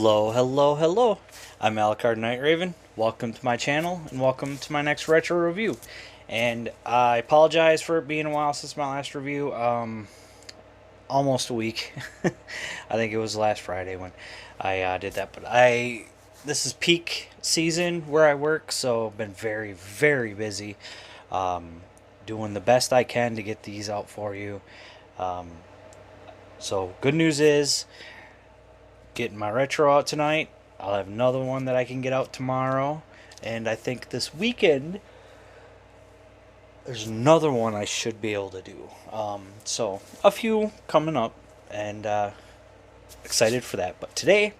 Hello, hello, hello. I'm Alucard Night Raven. Welcome to my channel and welcome to my next retro review. And I apologize for it being a while since my last review. Almost a week. I think it was last Friday when I did that. But this is peak season where I work, so I've been very, very busy. Doing the best I can to get these out for you. So good news is, getting my retro out tonight. I'll have another one that I can get out tomorrow. And I think this weekend, there's another one I should be able to do. So a few coming up, and excited for that. But today,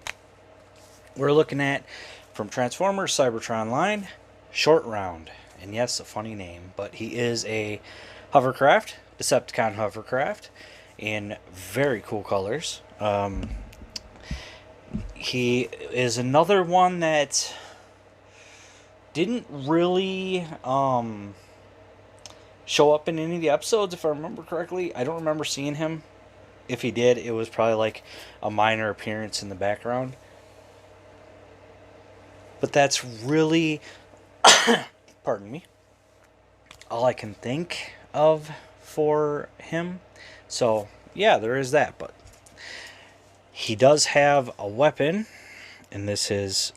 we're looking at, from Transformers Cybertron line, Shortround. And yes, a funny name, but he is a hovercraft, Decepticon hovercraft, in very cool colors. He is another one that didn't really show up in any of the episodes, if I remember correctly. I don't remember seeing him. If he did, it was probably like a minor appearance in the background. But that's really, pardon me, all I can think of for him. So, yeah, there is that. But he does have a weapon, and this is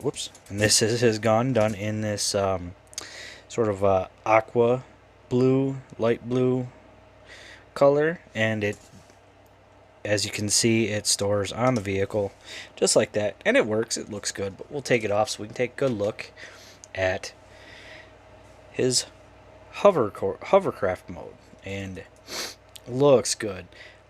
his gun, done in this sort of aqua blue, light blue color, and it, as you can see, it stores on the vehicle just like that, and it works. It looks good, but we'll take it off so we can take a good look at his hovercraft mode, and looks good.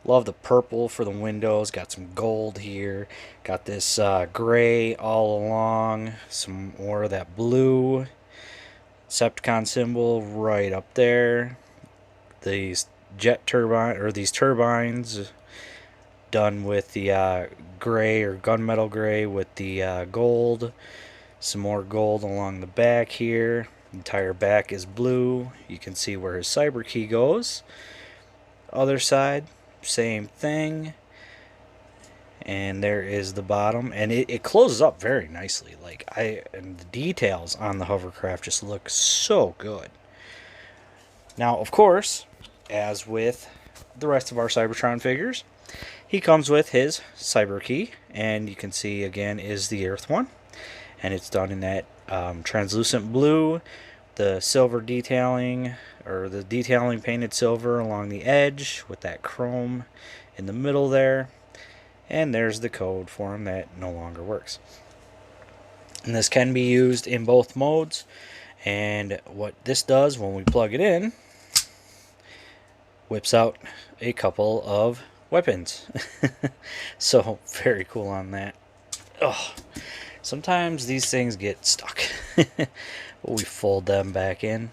Love the purple for the windows. Got some gold here. Got this gray all along. Some more of that blue Decepticon symbol right up there. These jet turbine, or these turbines, done with the gray or gunmetal gray with the gold. Some more gold along the back here. The entire back is blue. You can see where his cyber key goes. Other side, same thing. And there is the bottom, and it closes up very nicely. And the details on the hovercraft just look so good. Now, of course, as with the rest of our Cybertron figures, he comes with his cyber key, and you can see again is the Earth one, and it's done in that translucent blue, the silver detailing, or the detailing painted silver along the edge with that chrome in the middle there. And there's the code for him that no longer works. And this can be used in both modes. And what this does when we plug it in, whips out a couple of weapons. So very cool on that. Oh, sometimes these things get stuck. We fold them back in.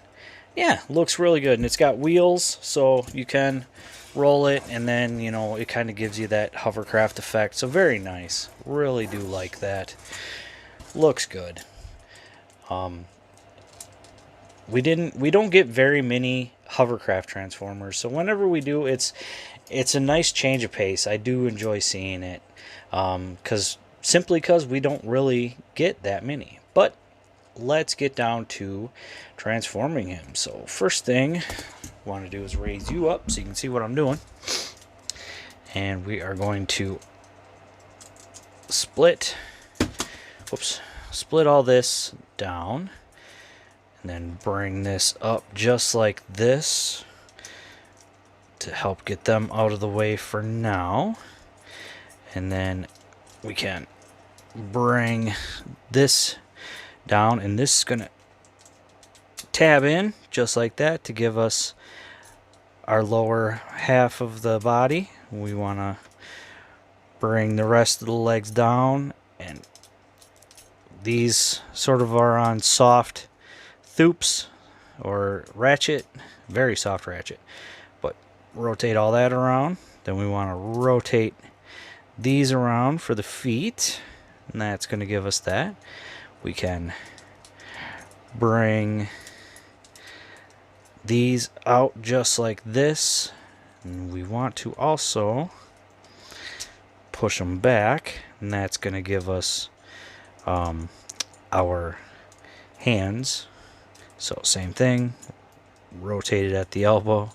Yeah, looks really good, and it's got wheels, so you can roll it, and then, you know, it kind of gives you that hovercraft effect. So very nice. Really do like that. Looks good. We don't get very many hovercraft Transformers, so whenever we do, it's a nice change of pace. I do enjoy seeing it, simply because we don't really get that many. But let's get down to transforming him. So first thing I want to do is raise you up so you can see what I'm doing. And we are going to split all this down, and then bring this up just like this to help get them out of the way for now. And then we can bring this down, and this is gonna tab in just like that to give us our lower half of the body. We want to bring the rest of the legs down, and these sort of are on soft thoops or ratchet, very soft ratchet. But rotate all that around. Then we want to rotate these around for the feet, and that's going to give us that. We can bring these out just like this, and we want to also push them back, and that's going to give us our hands. So same thing, rotate it at the elbow,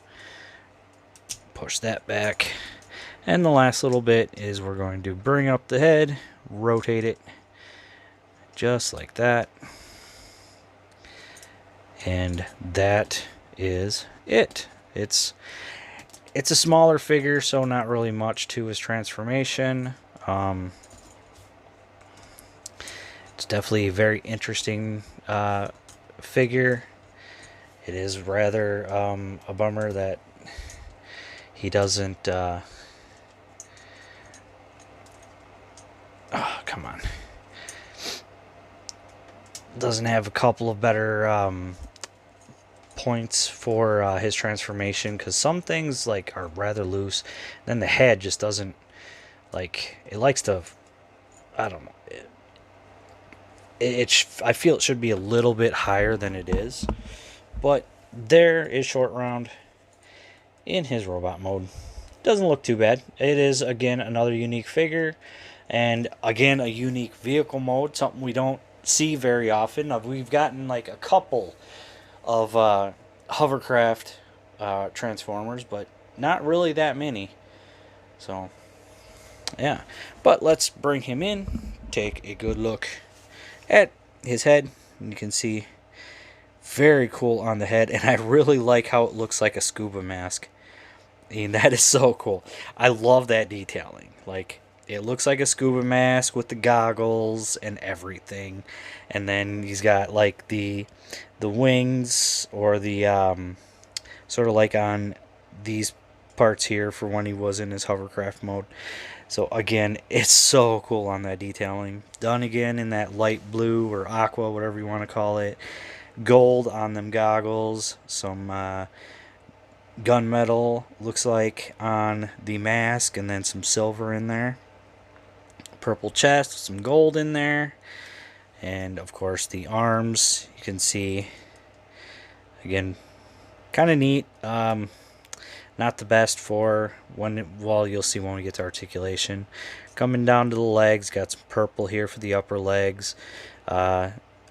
push that back, and the last little bit is we're going to bring up the head, rotate it just like that, and that is it. It's a smaller figure, so not really much to his transformation. It's definitely a very interesting figure. It is rather a bummer that he doesn't... oh, come on. Doesn't have a couple of better points for his transformation, because some things like are rather loose. Then the head just doesn't, like, it likes to, I don't know. I feel it should be a little bit higher than it is. But there is Shortround in his robot mode. Doesn't look too bad. It is, again, another unique figure. And, again, a unique vehicle mode. Something we don't see very often. We've gotten, like, a couple of hovercraft transformers, but not really that many. So, yeah. But let's bring him in. Take a good look at his head. And you can see... very cool on the head, and I really like how it looks like a scuba mask. I mean, that is so cool. I love that detailing. Like, it looks like a scuba mask with the goggles and everything. And then he's got, like, the wings, or the, sort of like on these parts here for when he was in his hovercraft mode. So, again, it's so cool on that detailing. Done again in that light blue or aqua, whatever you want to call it. Gold on them goggles, some gunmetal looks like on the mask, and then some silver in there. Purple chest with some gold in there, and of course the arms. You can see, again, kind of neat. Not the best for well, you'll see when we get to articulation. Coming down to the legs, got some purple here for the upper legs.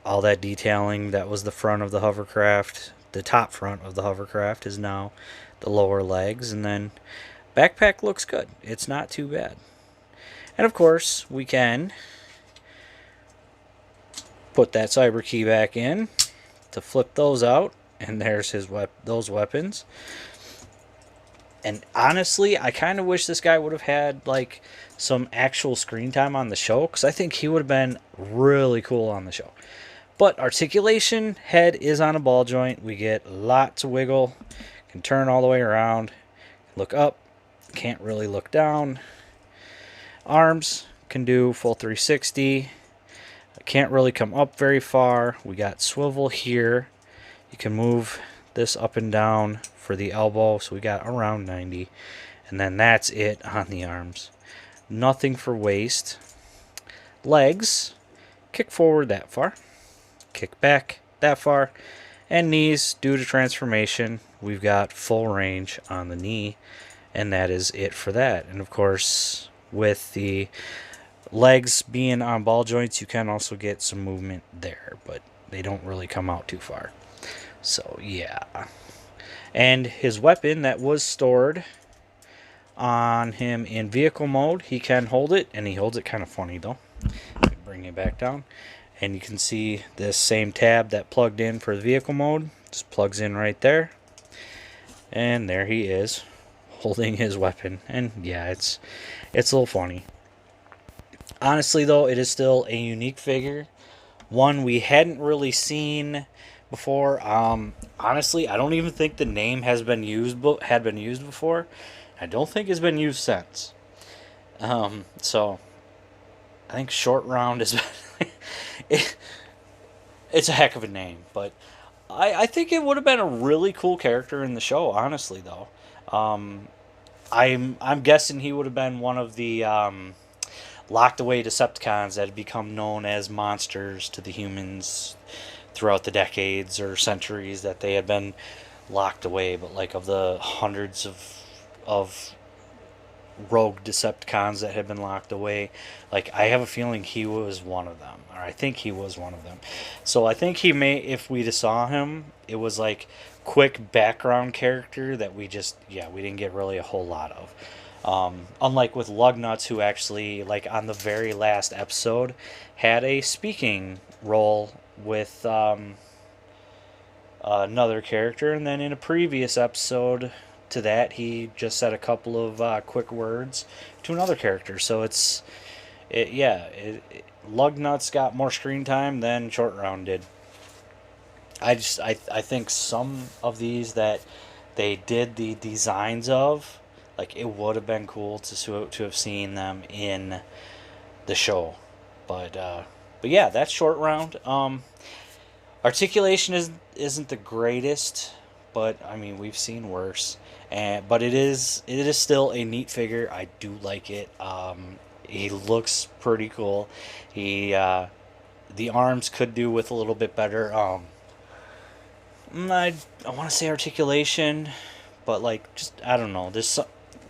All that detailing that was the front of the hovercraft, the top front of the hovercraft, is now the lower legs. And then backpack looks good. It's not too bad. And of course, we can put that cyber key back in to flip those out. And there's his those weapons. And honestly, I kind of wish this guy would have had like some actual screen time on the show, because I think he would have been really cool on the show. But articulation, head is on a ball joint. We get lots of wiggle. Can turn all the way around. Look up. Can't really look down. Arms can do full 360. Can't really come up very far. We got swivel here. You can move this up and down for the elbow. So we got around 90. And then that's it on the arms. Nothing for waist. Legs. Kick forward that far. Kick back that far. And knees, due to transformation, we've got full range on the knee. And that is it for that. And of course, with the legs being on ball joints, you can also get some movement there, but they don't really come out too far. So yeah. And his weapon that was stored on him in vehicle mode, he can hold it, and he holds it kind of funny though. Bring it back down. And you can see this same tab that plugged in for the vehicle mode. Just plugs in right there. And there he is, holding his weapon. And yeah, it's a little funny. Honestly though, it is still a unique figure. One we hadn't really seen before. Honestly, I don't even think the name had been used before. I don't think it's been used since. So I think Shortround is it's a heck of a name, but I think it would have been a really cool character in the show, honestly though. I'm guessing he would have been one of the locked away Decepticons that had become known as monsters to the humans throughout the decades or centuries that they had been locked away. But like of the hundreds of rogue Decepticons that had been locked away. Like, I have a feeling he was one of them, or I think he was one of them. So I think he may, if we just saw him, it was like quick background character that we just, yeah, we didn't get really a whole lot of. Unlike with Lugnuts, who actually, like, on the very last episode, had a speaking role with another character, and then in a previous episode to that, he just said a couple of quick words to another character. So Lugnuts got more screen time than Shortround did. I think some of these that they did the designs of, like, it would have been cool to have seen them in the show, but yeah, that's Shortround. Articulation isn't the greatest, but I mean, we've seen worse. But it is still a neat figure. I do like it. He looks pretty cool. The arms could do with a little bit better. I want to say articulation, but like, just, I don't know. There's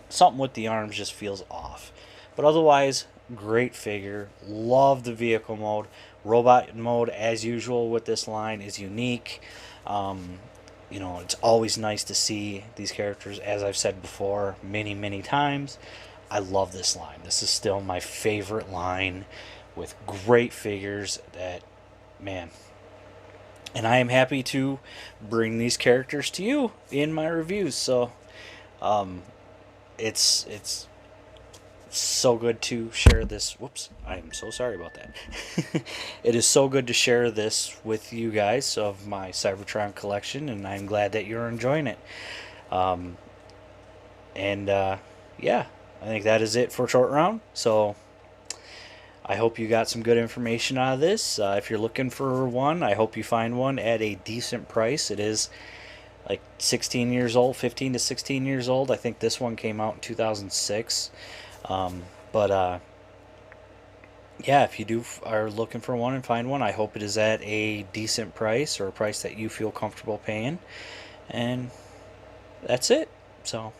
something with the arms just feels off. But otherwise, great figure. Love the vehicle mode. Robot mode, as usual with this line, is unique. It's always nice to see these characters, as I've said before many, many times. I love this line. This is still my favorite line with great figures that, man. And I am happy to bring these characters to you in my reviews. So, it's so good to share this. Whoops, I'm so sorry about that. It is so good to share this with you guys of my Cybertron collection, and I'm glad that you're enjoying it. Um, yeah, I think that is it for Shortround. So I hope you got some good information out of this. If you're looking for one, I hope you find one at a decent price. It is like 16 years old, 15 to 16 years old. I think this one came out in 2006. Yeah, if you are looking for one and find one, I hope it is at a decent price, or a price that you feel comfortable paying. And that's it. So,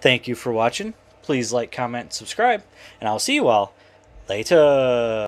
thank you for watching. Please like, comment, subscribe, and I'll see you all later.